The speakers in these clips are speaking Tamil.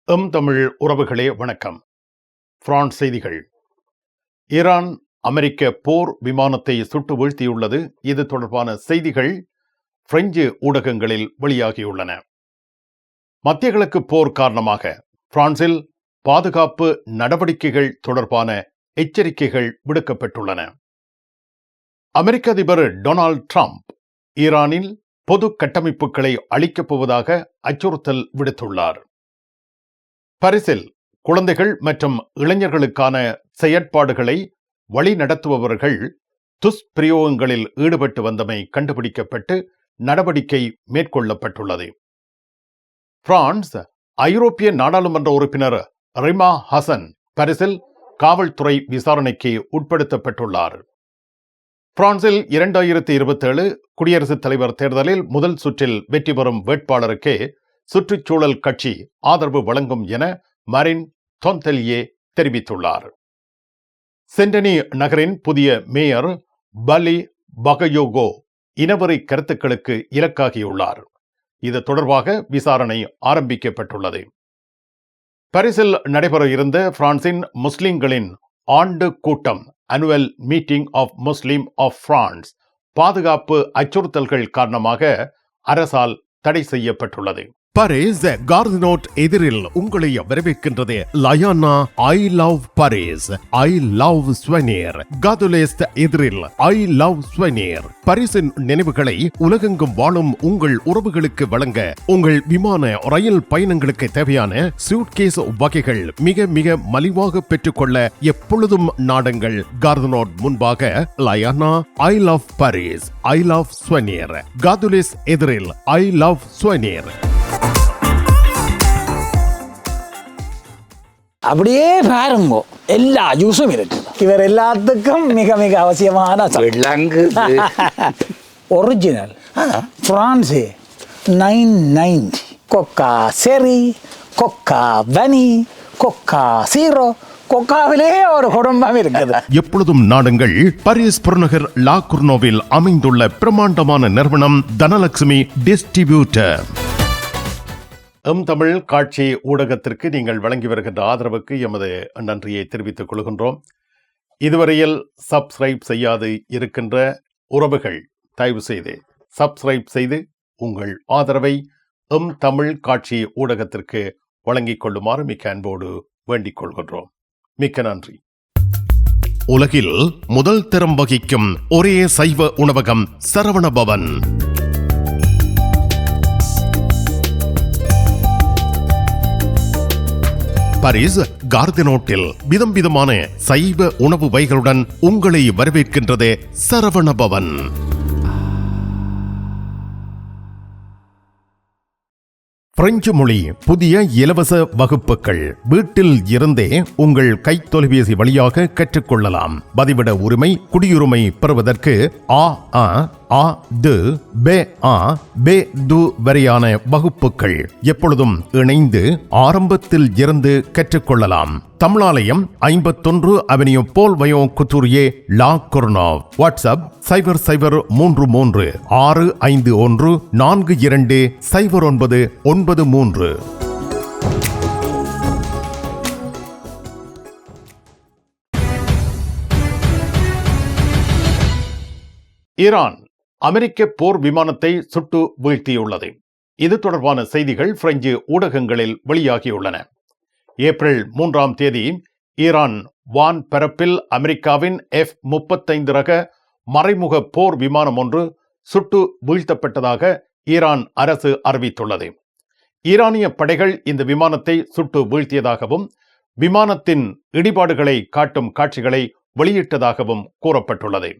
தமிழ் உறவுகளே வணக்கம். பிரான்ஸ் செய்திகள். ஈரான் அமெரிக்க போர் விமானத்தை சுட்டு வீழ்த்தியுள்ளது. இது தொடர்பான செய்திகள் பிரெஞ்சு ஊடகங்களில் வெளியாகியுள்ளன. மத்திய கிழக்கு போர் காரணமாக பிரான்சில் பாதுகாப்பு நடவடிக்கைகள் தொடர்பான எச்சரிக்கைகள் விடுக்கப்பட்டுள்ளன. அமெரிக்க அதிபர் டொனால்ட் ட்ரம்ப் ஈரானில் பொது கட்டமைப்புகளை அழிக்கப் போவதாக அச்சுறுத்தல் விடுத்துள்ளார். பாரிஸில் குழந்தைகள் மற்றும் இளைஞர்களுக்கான செயற்பாடுகளை வழிநடத்துபவர்கள் துஷ்பிரயோகங்களில் ஈடுபட்டு வந்தமை கண்டுபிடிக்கப்பட்டு நடவடிக்கை மேற்கொள்ளப்பட்டுள்ளது. பிரான்ஸ் ஐரோப்பிய நாடாளுமன்ற உறுப்பினர் ரிமா ஹசன் பாரிஸில் காவல்துறை விசாரணைக்கு உட்படுத்தப்பட்டுள்ளார். பிரான்சில் 2027 குடியரசுத் தலைவர் தேர்தலில் முதல் சுற்றில் வெற்றி பெறும் வேட்பாளருக்கே சுற்றுச்சூழல் கட்சி ஆதரவு வழங்கும் என மரின் தொன்டெல்லியே தெரிவித்துள்ளார். சென்டனி நகரின் புதிய மேயர் பலி பகயோகோ இனவெறி கருத்துக்களுக்கு இலக்காகியுள்ளார். இது தொடர்பாக விசாரணை ஆரம்பிக்கப்பட்டுள்ளது. பாரிஸில் நடைபெற இருந்த பிரான்சின் முஸ்லிம்களின் ஆண்டு கூட்டம் annual meeting of Muslim of France பாதுகாப்பு அச்சுறுத்தல்கள் காரணமாக அரசால் தடை செய்யப்பட்டுள்ளது. பாரிஸ் கார்தினோட் எதிரில் உங்களை வரவேற்கின்றது லயானா I love Paris, I love souvenir. Gare de l'Est எதிரில் ஐ லவ் ஸ்வெனியர். பாரிஸின் நினைவுகளை உலகெங்கும் வாழும் உங்கள் உறவுகளுக்கு வழங்க உங்கள் விமான ரயில் பயணங்களுக்கு தேவையான சூட்கேஸ் வகைகள் மிக மிக மலிவாக பெற்றுக்கொள்ள எப்பொழுதும் நாடுங்கள் கார்தினோட் முன்பாக லயானா I love Paris, I love souvenir. Gare de l'Est எதிரில் ஐ லவ் ஸ்வெனியர். அப்படியே பாருங்க, எல்லா ஜூஸும் இருக்கு. இவர் எல்லாத்துக்கும் மிக மிக அவசியமான ஒரிஜினல் பிரான்ஸ் 990 கொக்கா செரி, கொக்கா வனி, கொக்கா சீரோ. கொக்காவிலே ஒரு குடும்பம் இருக்குது. எப்பொழுதும் நாடுங்கள் பாரிஸ் புறநகர் லா குர்னோவில் அமைந்துள்ள பிரமாண்டமான நிறுவனம் தனலட்சுமி டிஸ்ட்ரிபியூட்டர். தமிழ் காட்சி ஊடகத்திற்கு நீங்கள் வழங்கி வருகின்ற ஆதரவுக்கு எமது நன்றியை தெரிவித்துக் கொள்கின்றோம். இதுவரையில் சப்ஸ்கிரைப் செய்யாது இருக்கின்ற உறவுகள் தயவு செய்து சப்ஸ்கிரைப் செய்து உங்கள் ஆதரவை தமிழ் காட்சி ஊடகத்திற்கு வழங்கிக் கொள்ளுமாறு மிக்க அன்போடு வேண்டிக் கொள்கின்றோம். மிக்க நன்றி. உலகில் முதல் தரம் வகிக்கும் ஒரே சைவ உணவகம் சரவணபவன். பாரிஸ் கார்தினோட்டில் விதம் விதமான சைவ உணவு வகைகளுடன் உங்களை வரவேற்கின்றது சரவணபவன். பிரெஞ்சு மொழி புதிய இலவச வகுப்புகள் வீட்டில் இருந்தே உங்கள் கைத்தொலைபேசி வழியாக கற்றுக்கொள்ளலாம். பதிவிட உரிமை, குடியுரிமை பெறுவதற்கு வரையான வகுப்புகள் எப்பொழுதும் இணைந்து ஆரம்பத்தில் இருந்து கற்றுக்கொள்ளலாம். தமிழாலயம் 51 அவென்யூ போல் வயோ குத்தூரியே லா குர்னோவ். வாட்ஸ்அப் 0033 651 42 0993. ஈரான் அமெரிக்க போர் விமானத்தை சுட்டு வீழ்த்தியுள்ளது. இது தொடர்பான செய்திகள் பிரெஞ்சு ஊடகங்களில் வெளியாகியுள்ளன. ஏப்ரல் 3 ஈரான் வான் பரப்பில் அமெரிக்காவின் F-35 ரக மறைமுக போர் விமானம் ஒன்று சுட்டு வீழ்த்தப்பட்டதாக ஈரான் அரசு அறிவித்துள்ளது. ஈரானிய படைகள் இந்த விமானத்தை சுட்டு வீழ்த்தியதாகவும் விமானத்தின் இடிபாடுகளை காட்டும் காட்சிகளை வெளியிட்டதாகவும் கூறப்பட்டுள்ளது.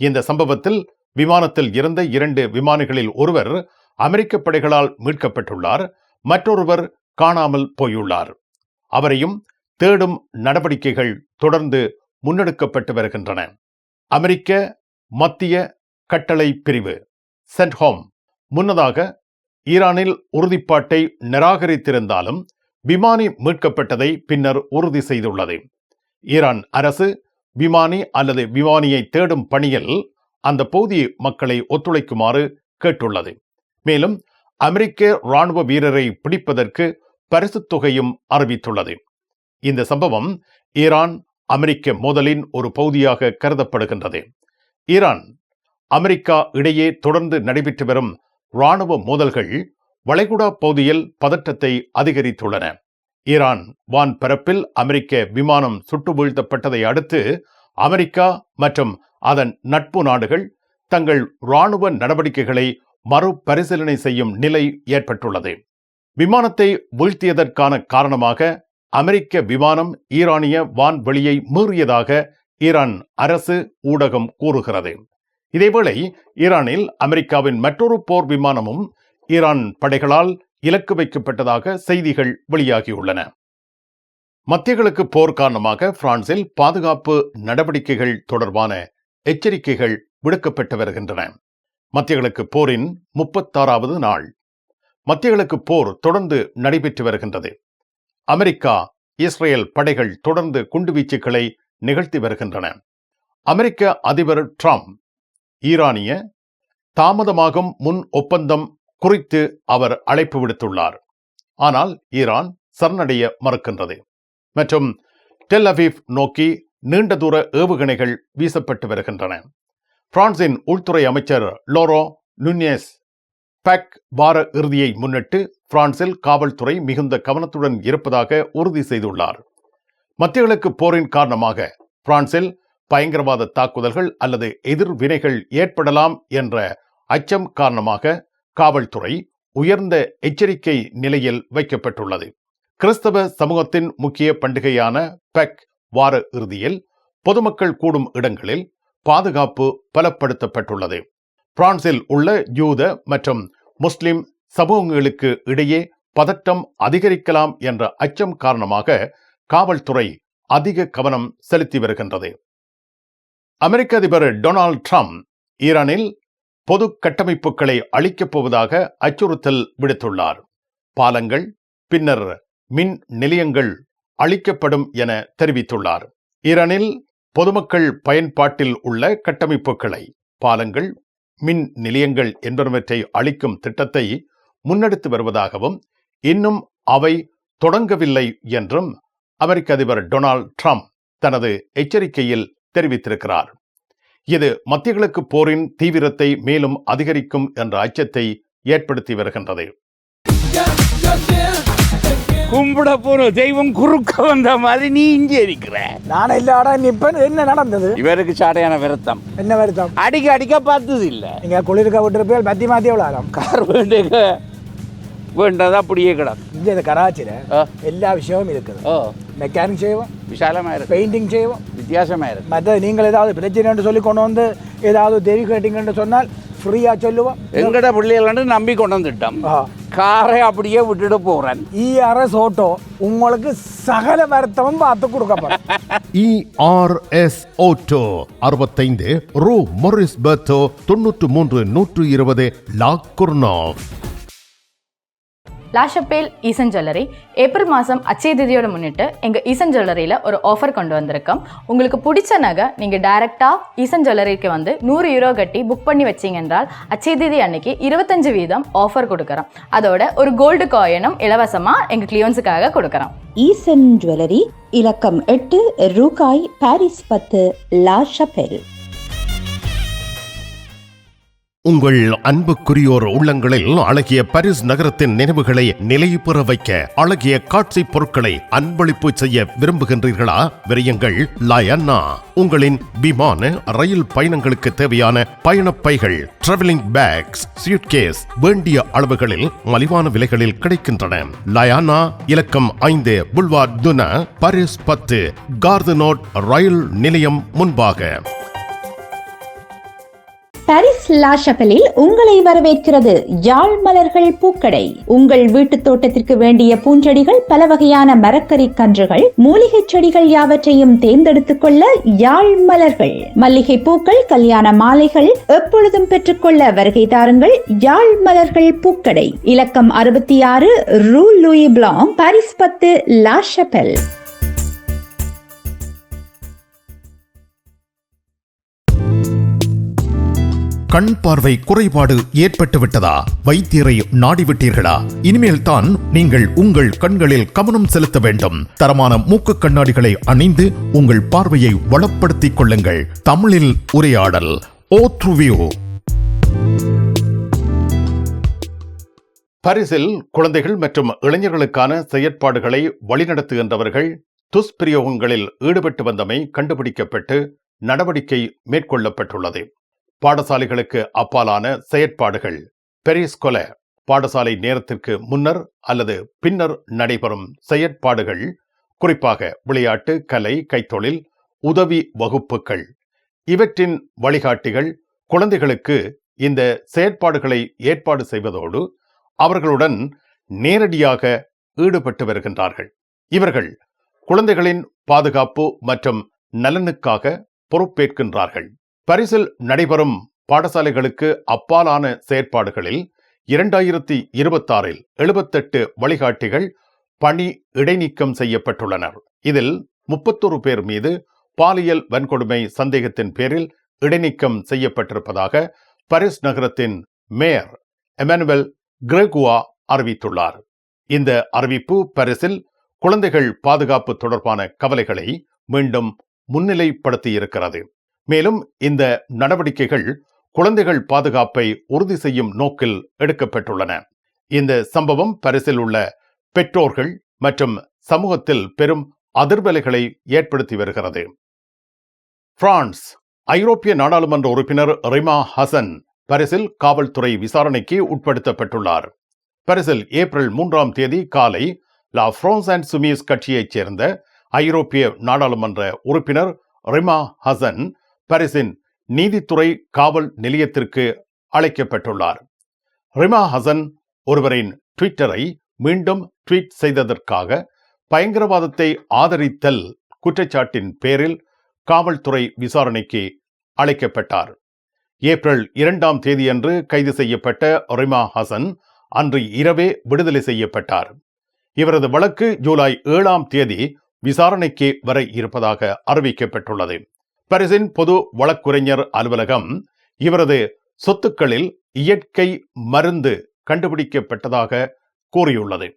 இந்த சம்பவத்தில் விமானத்தில் இருந்த 2 விமானிகளில் ஒருவர் அமெரிக்க படைகளால் மீட்கப்பட்டுள்ளார். மற்றொருவர் காணாமல் போயுள்ளார். அவரையும் தேடும் நடவடிக்கைகள் தொடர்ந்து முன்னெடுக்கப்பட்டு வருகின்றன. அமெரிக்க மத்திய கட்டளை பிரிவு சென்ட்ஹோம் முன்னதாக ஈரானில் உறுதிப்பாட்டை நிராகரித்திருந்தாலும் விமானி மீட்கப்பட்டதை பின்னர் உறுதி செய்துள்ளது. ஈரான் அரசு விமானி அல்லது விமானியை தேடும் பணியில் அந்த பகுதி மக்களை ஒத்துழைக்குமாறு கேட்டுள்ளது. மேலும் அமெரிக்க ராணுவ வீரரை பிடிப்பதற்கு பரிசுத் தொகையும் அறிவித்துள்ளது. இந்த சம்பவம் ஈரான் அமெரிக்க மோதலின் ஒரு பகுதியாக கருதப்படுகின்றது. ஈரான் அமெரிக்கா இடையே தொடர்ந்து நடைபெற்று வரும் இராணுவ மோதல்கள் வளைகுடா பகுதியில் பதற்றத்தை அதிகரித்துள்ளன. ஈரான் வான் பரப்பில் அமெரிக்க விமானம் சுட்டு வீழ்த்தப்பட்டதை அடுத்து அமெரிக்கா மற்றும் அதன் நட்பு நாடுகள் தங்கள் இராணுவ நடவடிக்கைகளை மறுபரிசீலனை செய்யும் நிலை ஏற்பட்டுள்ளது. விமானத்தை வீழ்த்தியதற்கான காரணமாக அமெரிக்க விமானம் ஈரானிய வான்வெளியை மீறியதாக ஈரான் அரசு ஊடகம் கூறுகிறது. இதேவேளை ஈரானில் அமெரிக்காவின் மற்றொரு போர் விமானமும் ஈரான் படைகளால் இலக்கு வைக்கப்பட்டதாக செய்திகள் வெளியாகியுள்ளன. மத்திய கிழக்கு போர் காரணமாக பிரான்சில் பாதுகாப்பு நடவடிக்கைகள் தொடர்பான எச்சரிக்கைகள் விடுக்கப்பட்டு வருகின்றன. மத்திய கிழக்கு போரின் 36வது நாள். மத்திய கிழக்கு போர் தொடர்ந்து நடைபெற்று வருகின்றது. அமெரிக்கா இஸ்ரேல் படைகள் தொடர்ந்து குண்டுவீச்சுக்களை நிகழ்த்தி வருகின்றன. அமெரிக்க அதிபர் ட்ரம்ப் ஈரானிய தாமதமாகும் முன் ஒப்பந்தம் குறித்து அவர் அழைப்பு விடுத்துள்ளார். ஆனால் ஈரான் சரணடைய மறுக்கின்றது மற்றும் டெல் அவீவ் நோக்கி நீண்ட தூர ஏவுகணைகள் வீசப்பட்டு வருகின்றன. பிரான்சின் உள்துறை அமைச்சர் லோரோ நுன்யேஸ் பெக் வார இறுதியை முன்னிட்டு பிரான்சில் காவல்துறை மிகுந்த கவனத்துடன் இருப்பதாக உறுதி செய்துள்ளார். மத்திய கிழக்கு போரின் காரணமாக பிரான்சில் பயங்கரவாத தாக்குதல்கள் அல்லது எதிர்வினைகள் ஏற்படலாம் என்ற அச்சம் காரணமாக காவல்துறை உயர்ந்த எச்சரிக்கை நிலையில் வைக்கப்பட்டுள்ளது. கிறிஸ்தவ சமூகத்தின் முக்கிய பண்டிகையான பெக் வார இறுதியில் பொதுமக்கள் கூடும் இடங்களில் பாதுகாப்பு பலப்படுத்தப்பட்டுள்ளது. பிரான்சில் உள்ள யூத மற்றும் முஸ்லிம் சமூகங்களுக்கு இடையே பதட்டம் அதிகரிக்கலாம் என்ற அச்சம் காரணமாக காவல்துறை அதிக கவனம் செலுத்தி வருகின்றது. அமெரிக்க அதிபர் டொனால்ட் ட்ரம்ப் ஈரானில் பொது கட்டமைப்புகளை அழிக்கப் போவதாக அச்சுறுத்தல் விடுத்துள்ளார். பாலங்கள் பின்னர் மின் நிலையங்கள் அழிக்கப்படும் என தெரிவித்துள்ளார். ஈரானில் பொதுமக்கள் பயன்பாட்டில் உள்ள கட்டமைப்புகளை பாலங்கள் மின் நிலையங்கள் என்பனவற்றை அழிக்கும் திட்டத்தை முன்னெடுத்து வருவதாகவும் இன்னும் அவை தொடங்கவில்லை என்றும் அமெரிக்க அதிபர் டொனால்ட் ட்ரம்ப் தனது எச்சரிக்கையில் தெரிவித்திருக்கிறார். இது மத்திய கிழக்கு போரின் தீவிரத்தை மேலும் அதிகரிக்கும் என்ற அச்சத்தை ஏற்படுத்தி வருகின்றது. கும்பிட போற தெய்வம் குறுக்க வந்த மாதிரி நீ இங்கே இருக்கிற. நான் எல்லாடா நிப்பேன். என்ன நடந்தது? இவருக்கு சாடையான வருத்தம். என்ன வருத்தம்? அடிக்க பார்த்தது இல்ல. நீங்க குளிர்க்க விட்டுருப்பேன். மத்தி மாத்தி எவ்வளோ கார் வேண்டதா அப்படியே கிடக்கு. இங்கே இந்த கராச்சியில் எல்லா விஷயமும் இருக்குது. மெக்கானிக் செய்வோம், விசாலமா இருக்கு. பெயிண்டிங் செய்வோம், வித்தியாசமா இருக்கு. மற்ற நீங்கள் ஏதாவது பிரச்சனை சொல்லி கொண்டு வந்து ஏதாவது தேவி கேட்டிங்கன்னு சொன்னால் ஃப்ரீயா சொல்லுவோம். எங்கட பிள்ளைகள் நம்பி கொண்டு வந்துட்டோம். காரை அப்படியே விட்டுட்டு போறேன். ERS ஆட்டோ உங்களுக்கு சகல வருத்தமும் பார்த்து கொடுக்கப்படும். ERS ஆட்டோ 65 ரூ மொரிஸ் பெர்த்தோ 93 120 லா குர்னாவ். லா ஷப்பேல் ஈசன் ஜுவல்லரி ஏப்ரல் மாதம் அச்சய திதியோட முன்னிட்டு எங்கள் ஈசன் ஜுவல்லரியில் ஒரு ஆஃபர் கொண்டு வந்திருக்கோம். உங்களுக்கு பிடிச்ச நகை நீங்கள் டைரெக்டாக ஈசன் ஜுவல்லரிக்கு வந்து €100 கட்டி புக் பண்ணி வச்சிங்க என்றால் அச்சய திதி அன்னைக்கு 25% ஆஃபர் கொடுக்குறோம். அதோட ஒரு கோல்டு காயினும் இலவசமாக எங்கள் கிளியன்ஸுக்காக கொடுக்குறோம். ஈசன் ஜுவல்லரி, இலக்கம் 8, ரூகாய், பாரிஸ் 10, லா ஷப்பேல். உங்கள் அன்புக்குரியோர் உள்ளங்களில் அழகிய பாரிஸ் நகரத்தின் நினைவுகளை நிலைவு பெற வைக்க அழகிய காட்சி பொருட்களை அன்பளிப்பு செய்ய விரும்புகின்றீர்களா? விரையுங்கள் லயன்னா. உங்களின் விமான ரயில் பயணங்களுக்கு தேவையான பயணப்பைகள், டிராவலிங் பேக்ஸ், சூட்கேஸ் வேண்டிய அளவுகளில் மலிவான விலைகளில் கிடைக்கின்றன. லயானா, இலக்கம் 5, புல்வார்ட் துனா, பாரிஸ் 10, கார்தனோட் ரயில் நிலையம் முன்பாக. பாரிஸ் லா ஷப்பலில் உங்களை வரவேற்கிறது யாழ் மலர்கள் பூக்கடை. உங்கள் வீட்டு தோட்டத்திற்கு வேண்டிய பூஞ்செடிகள், பல வகையான மரக்கறி கன்றுகள், மூலிகை செடிகள் யாவற்றையும் தேர்ந்தெடுத்துக் கொள்ள யாழ் மலர்கள். மல்லிகை பூக்கள், கல்யாண மாலைகள் எப்பொழுதும் பெற்றுக்கொள்ள வருகை தாருங்கள். யாழ் மலர்கள் பூக்கடை, இலக்கம் 66 ரூ லூயி பிளாங், பாரிஸ் 10, லா ஷப்பல். கண் பார்வை குறைபாடு ஏற்பட்டு விட்டதா? வைத்தியரை நாடிவிட்டீர்களா? இனிமேல் தான் நீங்கள் உங்கள் கண்களில் கவனம் செலுத்த வேண்டும். தரமான மூக்கு கண்ணாடிகளை அணிந்து உங்கள் பார்வையை வளப்படுத்திக் கொள்ளுங்கள். தமிழில் உரையாடல் ஓத்ருவியூ. பரிசில் குழந்தைகள் மற்றும் இளைஞர்களுக்கான செயற்பாடுகளை வழிநடத்துகின்றவர்கள் துஷ்பிரயோகங்களில் ஈடுபட்டு வந்தமை கண்டுபிடிக்கப்பட்டு நடவடிக்கை மேற்கொள்ளப்பட்டுள்ளது. பாடசாலைகளுக்கு அப்பாலான செயற்பாடுகள் பெரிஸ்கொல பாடசாலை நேரத்திற்கு முன்னர் அல்லது பின்னர் நடைபெறும் செயற்பாடுகள், குறிப்பாக விளையாட்டு, கலை, கைத்தொழில், உதவி வகுப்புகள், இவற்றின் வழிகாட்டிகள் குழந்தைகளுக்கு இந்த செயற்பாடுகளை ஏற்பாடு செய்வதோடு அவர்களுடன் நேரடியாக ஈடுபட்டு வருகின்றார்கள். இவர்கள் குழந்தைகளின் பாதுகாப்பு மற்றும் நலனுக்காக பொறுப்பேற்கின்றார்கள். பரிசில் நடைபெறும் பாடசாலைகளுக்கு அப்பாலான செயற்பாடுகளில் 2026 78 வழிகாட்டிகள் பணி இடைநீக்கம் செய்யப்பட்டுள்ளனர். இதில் 31 பேர் மீது பாலியல் வன்கொடுமை சந்தேகத்தின் பேரில் இடைநீக்கம் செய்யப்பட்டிருப்பதாக பாரிஸ் நகரத்தின் மேயர் எமானுவேல் கிரெகுவா அறிவித்துள்ளார். இந்த அறிவிப்பு பாரிஸில் குழந்தைகள் பாதுகாப்பு தொடர்பான கவலைகளை மீண்டும் முன்னிலைப்படுத்தியிருக்கிறது. மேலும் இந்த நடவடிக்கைகள் குழந்தைகள் பாதுகாப்பை உறுதி செய்யும் நோக்கில் எடுக்கப்பட்டுள்ளன. இந்த சம்பவம் பாரிஸில் உள்ள பெற்றோர்கள் மற்றும் சமூகத்தில் பெரும் அதிர்வலைகளை ஏற்படுத்தி வருகிறது. பிரான்ஸ் ஐரோப்பிய நாடாளுமன்ற உறுப்பினர் ரிமா ஹசன் பாரிஸில் காவல்துறை விசாரணைக்கு உட்படுத்தப்பட்டுள்ளார். பாரிஸில் ஏப்ரல் 3 காலை லா பிரான்ஸ் இன்சூமிஸ் கட்சியைச் சேர்ந்த ஐரோப்பிய நாடாளுமன்ற உறுப்பினர் ரிமா ஹசன் பாரிஸின் நீதித்துறை காவல் நிலையத்திற்கு அழைக்கப்பட்டுள்ளார். ரிமா ஹசன் ஒருவரின் ட்விட்டரை மீண்டும் ட்வீட் செய்ததற்காக பயங்கரவாதத்தை ஆதரித்தல் குற்றச்சாட்டின் பேரில் காவல்துறை விசாரணைக்கு அழைக்கப்பட்டார். ஏப்ரல் 2 அன்று கைது செய்யப்பட்ட ரிமா ஹசன் அன்று இரவே விடுதலை செய்யப்பட்டார். இவரது வழக்கு ஜூலை 7 விசாரணைக்கு வர இருப்பதாக அறிவிக்கப்பட்டுள்ளது. பாரிஸின் பொது வழக்குரைஞர் அலுவலகம் இவரது சொத்துக்களில் இயற்கை மருந்து கண்டுபிடிக்கப்பட்டதாக கூறியுள்ளது.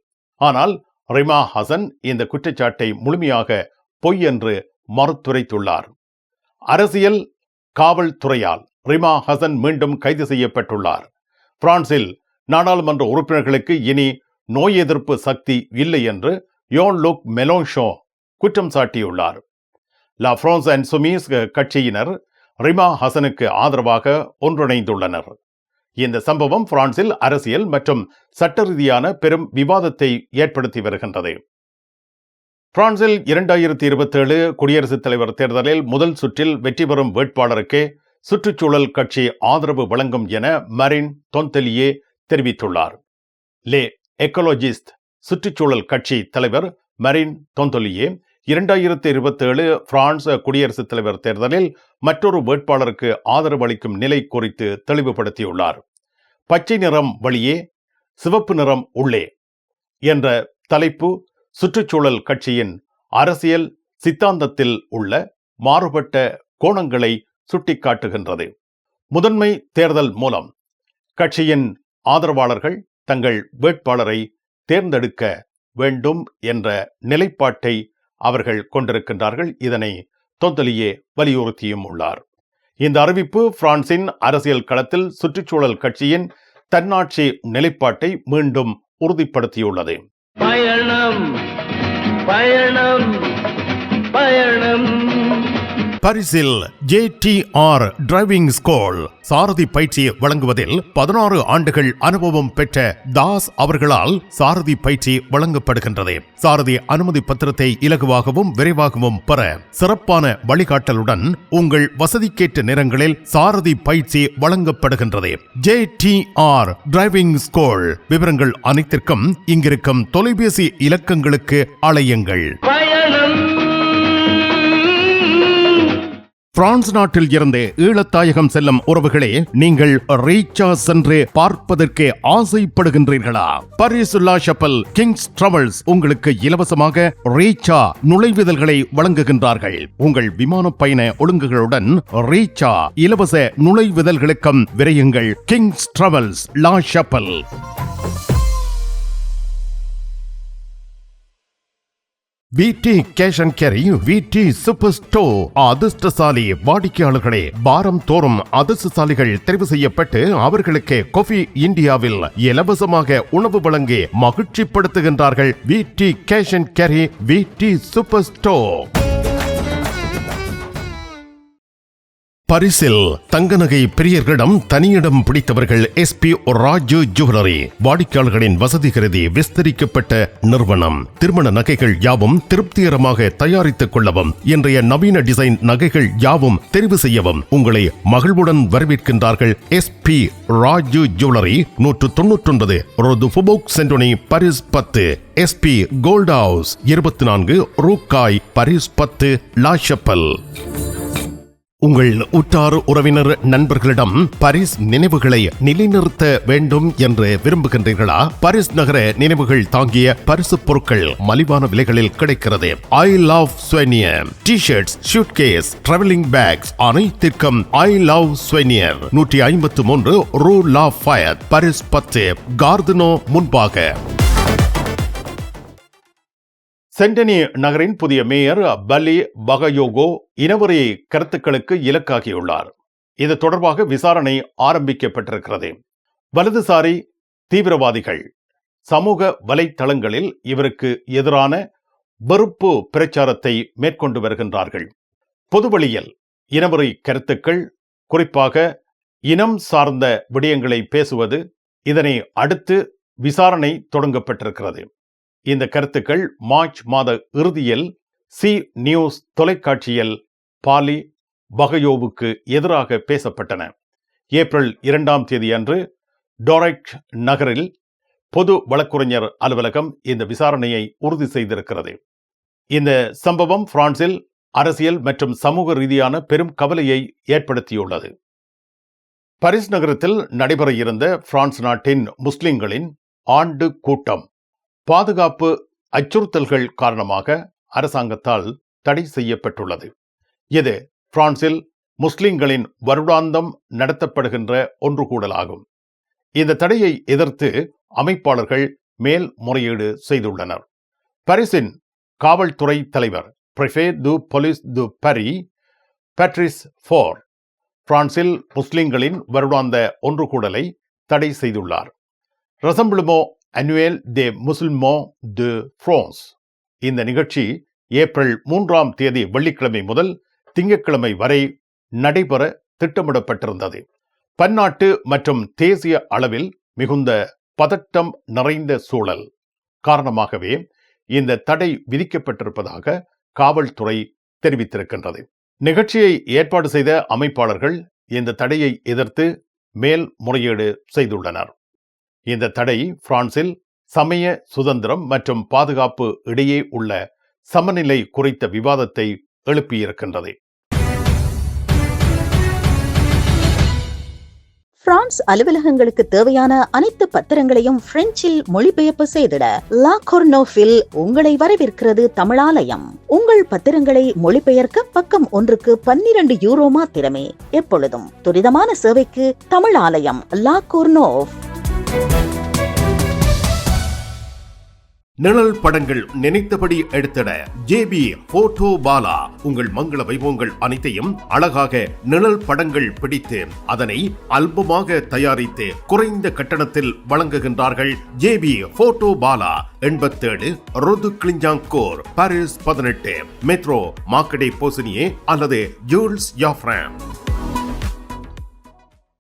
ஆனால் ரிமா ஹசன் இந்த குற்றச்சாட்டை முழுமையாக பொய் என்று மறுத்துரைத்துள்ளார். அரசியல் காவல்துறையால் ரிமா ஹசன் மீண்டும் கைது செய்யப்பட்டுள்ளார். பிரான்சில் நாடாளுமன்ற உறுப்பினர்களுக்கு இனி நோய் எதிர்ப்பு சக்தி இல்லை என்று யோன்-லுக் மெலோன்ஷோ குற்றம் சாட்டியுள்ளார். லா பிரான்ஸ் இன்சூமிஸ் கட்சியினர் ரிமா ஹசனுக்கு ஆதரவாக ஒன்றிணைந்துள்ளனர். இந்த சம்பவம் பிரான்சில் அரசியல் மற்றும் சட்ட ரீதியான பெரும் விவாதத்தை ஏற்படுத்தி வருகின்றது. பிரான்சில் 2027 குடியரசுத் தலைவர் தேர்தலில் முதல் சுற்றில் வெற்றி பெறும் வேட்பாளருக்கு சுற்றுச்சூழல் கட்சி ஆதரவு வழங்கும் என மரின் தொன்தெலியே தெரிவித்துள்ளார். லே எக்கோலஜிஸ்ட் சுற்றுச்சூழல் கட்சி தலைவர் மரின் தொன்தெலியே 2027 பிரான்ஸ் குடியரசுத் தலைவர் தேர்தலில் மற்றொரு வேட்பாளருக்கு ஆதரவு அளிக்கும் நிலை குறித்து தெளிவுபடுத்தியுள்ளார். பச்சை நிறம் வழியே, சிவப்பு நிறம் உள்ளே என்ற தலைப்பு சுற்றுச்சூழல் கட்சியின் அரசியல் சித்தாந்தத்தில் உள்ள மாறுபட்ட கோணங்களை சுட்டிக்காட்டுகின்றது. முதன்மை தேர்தல் மூலம் கட்சியின் ஆதரவாளர்கள் தங்கள் வேட்பாளரை தேர்ந்தெடுக்க வேண்டும் என்ற நிலைப்பாட்டை அவர்கள் கொண்டிருக்கின்றார்கள். இதனை தொன்தெலியே வலியுறுத்தியும் உள்ளார். இந்த அறிவிப்பு பிரான்சின் அரசியல் களத்தில் சுற்றுச்சூழல் கட்சியின் தன்னாட்சி நிலைப்பாட்டை மீண்டும் உறுதிப்படுத்தியுள்ளது. பயணம் பயணம் பயணம். பரிசில் JTR டிரைவிங் ஸ்கூல் சாரதி பயிற்சி வழங்குவதில் 16 ஆண்டுகள் அனுபவம் பெற்ற தாஸ் அவர்களால் சாரதி பயிற்சி வழங்கப்படுகின்றது. சாரதி அனுமதி பத்திரத்தை இலகுவாகவும் விரைவாகவும் பெற சிறப்பான வழிகாட்டலுடன் உங்கள் வசதிக்கேற்ற நேரங்களில் சாரதி பயிற்சி வழங்கப்படுகின்றது. JTR driving school. விவரங்கள் அனைத்திற்கும் இங்கிருக்கும் தொலைபேசி இலக்கங்களுக்கு அழையுங்கள். பிரான்ஸ் நாட்டில் இருந்து ஈழத்தாயகம் செல்லும் உறவுகளே, நீங்கள் ரீச்சா சென்று பார்ப்பதற்கு ஆசைப்படுகின்றீர்களா? பாரிஸ் லா ஷப்பல் கிங்ஸ் டிராவல்ஸ் உங்களுக்கு இலவசமாக ரீச்சா நுழைவுதல்களை வழங்குகின்றார்கள். உங்கள் விமான பயண ஒழுங்குகளுடன் ரீச்சா இலவச நுழைவுதல்களுக்கும் விரையுங்கள். கிங்ஸ் டிராவல்ஸ் லா ஷப்பல். விடி கேஷ் அண்ட் கேரி விடி சூப்பர் ஸ்டோர். அதிர்ஷ்டசாலி வாடிக்கையாளர்களே, வாரம் தோறும் அதிர்ஷ்டசாலிகள் தெரிவு செய்யப்பட்டு அவர்களுக்கு காஃபி இந்தியாவில் இலவசமாக உணவு வழங்கி மகிழ்ச்சிப்படுத்துகின்றார்கள். விடி கேஷ் அண்ட் கேரி விடி சூப்பர் ஸ்டோர். பரிசில் தங்க நகை பிரியர்களிடம் தனியிடம் பிடித்தவர்கள் எஸ்பி ராஜு ஜுவல்லரி. வாடிக்கையாளர்களின் வசதி கருதி விஸ்தரிக்கப்பட்ட நிறுவனம். திருமண நகைகள் யாவும் திருப்திகரமாக தயாரித்துக் கொள்ளவும், இன்றைய நவீன டிசைன் நகைகள் யாவும் தெரிவு செய்யவும் உங்களை மகிழ்வுடன் வரவேற்கின்றார்கள். SP Raju jewellery, 199 rue Faubourg Saint Denis, Paris 10. SP gold house, 24 ரூகாய், பாரிஸ் 10, லா ஷப்பல். உங்கள் உற்றார் உறவினர் நண்பர்களிடம் பாரிஸ் நினைவுகளை நிலைநிறுத்த வேண்டும் என்று விரும்புகின்றீர்களா? பாரிஸ் நகர நினைவுகள் தாங்கிய பரிசு பொருட்கள் மலிவான விலைகளில் கிடைக்கிறது. ஐ love souvenir T-shirts, suitcase, travelling packs அனைத்திற்கும் ஐ லவ் ஸ்வெனியர். 153 ரூ லா ஃபயத், பாரிஸ் 10, கார்தினோ முன்பாக. சென்டனி நகரின் புதிய மேயர் பலி பகயோகோ இனவெறி கருத்துக்களுக்கு இலக்காகியுள்ளார். இது தொடர்பாக விசாரணை ஆரம்பிக்கப்பட்டிருக்கிறது. வலதுசாரி தீவிரவாதிகள் சமூக வலைத்தளங்களில் இவருக்கு எதிரான வெறுப்பு பிரச்சாரத்தை மேற்கொண்டு வருகின்றார்கள். பொதுவெளியில் இனவெறி கருத்துக்கள், குறிப்பாக இனம் சார்ந்த விடயங்களை பேசுவது, இதனை அடுத்து விசாரணை தொடங்கப்பட்டிருக்கிறது. இந்த கருத்துக்கள் மார்ச் மாத இறுதியில் சி நியூஸ் தொலைக்காட்சியில் பாலி பகயோவுக்கு எதிராக பேசப்பட்டன. ஏப்ரல் 2ஆம் தேதி அன்று டோரெக்ட் நகரில் பொது வழக்குரைஞர் அலுவலகம் இந்த விசாரணையை உறுதி செய்திருக்கிறது. இந்த சம்பவம் பிரான்சில் அரசியல் மற்றும் சமூக ரீதியான பெரும் கவலையை ஏற்படுத்தியுள்ளது. பாரிஸ் நகரத்தில் நடைபெற இருந்த பிரான்ஸ் நாட்டின் முஸ்லிம்களின் ஆண்டு கூட்டம் பாதுகாப்பு அச்சுறுத்தல்கள் காரணமாக அரசாங்கத்தால் தடை செய்யப்பட்டுள்ளது. இது பிரான்சில் முஸ்லிம்களின் வருடாந்தம் நடத்தப்படுகின்ற ஒன்று கூடலாகும். இந்த தடையை எதிர்த்து அமைப்பாளர்கள் மேல்முறையீடு செய்துள்ளனர். பாரிஸின் காவல்துறை தலைவர் பிரெஃபே து போலீஸ் து பாரி பேட்ரிஸ் ஃபோர் பிரான்சில் முஸ்லிம்களின் வருடாந்த ஒன்று கூடலை தடை செய்துள்ளார். ரசம்பிளுமோ அனுவேல் தே முஸ்லிமோ து பிரான்ஸ். இந்த நிகழ்ச்சி ஏப்ரல் 3ஆம் தேதி வெள்ளிக்கிழமை முதல் திங்கட்கிழமை வரை நடைபெற திட்டமிடப்பட்டிருந்தது. பன்னாட்டு மற்றும் தேசிய அளவில் மிகுந்த பதட்டம் நிறைந்த சூழல் காரணமாகவே இந்த தடை விதிக்கப்பட்டிருப்பதாக காவல்துறை தெரிவித்திருக்கின்றது. நிகழ்ச்சியை ஏற்பாடு செய்த அமைப்பாளர்கள் இந்த தடையை எதிர்த்து மேல்முறையீடு செய்துள்ளனர். இந்த தடை பிரான்சில் சமய சுதந்திரம் மற்றும் பாதுகாப்பு இடையே உள்ள சமநிலை குறித்த விவாதத்தை எழுப்பியிருக்கின்றது. பிரான்ஸ் அலுவலகங்களுக்கு தேவையான அனைத்து பத்திரங்களையும் பிரெஞ்சில் மொழிபெயர்ப்பு செய்திட லா கொர்னோஃபில் உங்களை வரவேற்கிறது தமிழாலயம். உங்கள் பத்திரங்களை மொழிபெயர்க்க பக்கம் ஒன்றுக்கு 12 யூரோ மாத்திரமே. எப்பொழுதும் துரிதமான சேவைக்கு தமிழாலயம், லா கொர்னோஃப். நிழல் படங்கள் நினைத்தபடி எடுத்திட ஜேபி போட்டோ பாலா. உங்கள் மங்கள வைபவங்கள் அனைத்தையும் அழகாக நிழல் படங்கள் பிடித்து அதனை ஆல்பமாக தயாரித்து குறைந்த கட்டணத்தில் வழங்குகின்றார்கள். JP photo Bala, 87 rue Clignancourt, Paris 18, metro மார்க்கெட்டே போசினியே அல்லது ஜூல்ஸ் யாஃப்ரான்.